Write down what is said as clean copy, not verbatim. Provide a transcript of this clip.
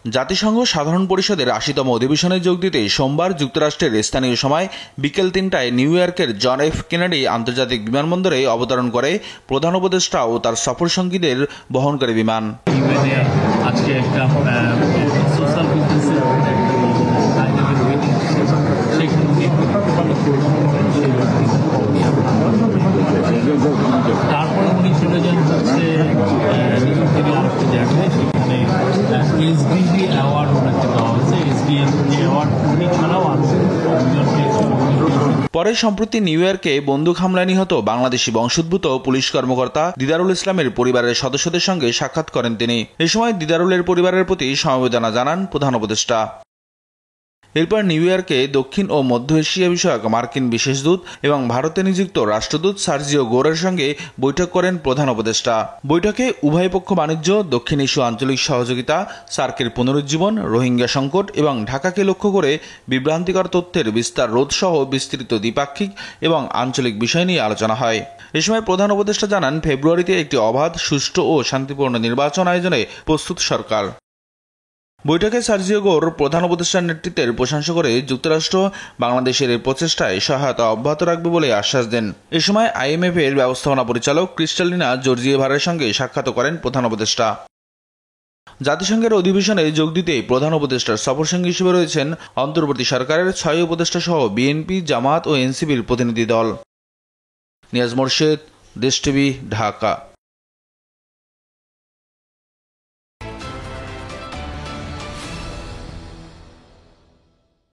জাতিসংঘ সাধারণ পরিষদের ৮০তম অধিবেশনে যোগ দিতে সোমবার যুক্তরাষ্ট্রের স্থানীয় সময় বিকেল ৩টায় নিউ ইয়র্কের জন এফ কেনেডি আন্তর্জাতিক বিমানবন্দরে অবতরণ করে প্রধান উপদেষ্টা ও তার সফরসঙ্গীদের বহনকারী বিমান। তারপরে উনি চলে যান হচ্ছে এসডিজি অ্যাওয়ার্ড ওনাকে দেওয়া হয়েছে। এসডিজি অ্যাওয়ার্ড উনি ছাড়াও আছে। পরে সম্প্রতি নিউ ইয়র্কে বন্দুক হামলায় নিহত বাংলাদেশি বংশোদ্ভূত পুলিশ কর্মকর্তা দিদারুল ইসলামের পরিবারের সদস্যদের সঙ্গে সাক্ষাৎ করেন তিনি। এ সময় দিদারুলের পরিবারের প্রতি সমবেদনা জানান প্রধান উপদেষ্টা। এরপর নিউ ইয়র্কে দক্ষিণ ও মধ্য এশিয়া বিষয়ক মার্কিন বিশেষ দূত এবং ভারতে নিযুক্ত রাষ্ট্রদূত সার্জিও গোরের সঙ্গে বৈঠক করেন প্রধান উপদেষ্টা। বৈঠকে উভয় পক্ষ বাণিজ্য, দক্ষিণ এশীয় আঞ্চলিক সহযোগিতা, সার্কের পুনরুজ্জীবন, রোহিঙ্গা সংকট এবং ঢাকাকে লক্ষ্য করে বিভ্রান্তিকর তথ্যের বিস্তার রোধ সহ বিস্তৃত দ্বিপাক্ষিক এবং আঞ্চলিক বিষয় নিয়ে আলোচনা হয়। এ সময় প্রধান উপদেষ্টা জানান, ফেব্রুয়ারিতে একটি অবাধ, সুষ্ঠু ও শান্তিপূর্ণ নির্বাচন আয়োজনে প্রস্তুত সরকার। বৈঠকে সার্জিও গোর প্রধান উপদেষ্টার নেতৃত্বের প্রশংসা করে যুক্তরাষ্ট্র বাংলাদেশের এই প্রচেষ্টায় সহায়তা অব্যাহত রাখবে বলে আশ্বাস দেন। এ সময় IMF এর ব্যবস্থাপনা পরিচালক ক্রিস্টালিনা জর্জিয়েভারের সঙ্গে সাক্ষাৎ করেন প্রধান উপদেষ্টা। জাতিসংঘের অধিবেশনে যোগ দিতে প্রধান উপদেষ্টার সফরসঙ্গী হিসেবে রয়েছেন অন্তর্বর্তী সরকারের ৬ উপদেষ্টা সহ বিএনপি, জামায়াত ও এনসিপির প্রতিনিধি দল। নিয়াজ মোরশেদ, দেশ টিভি, ঢাকা।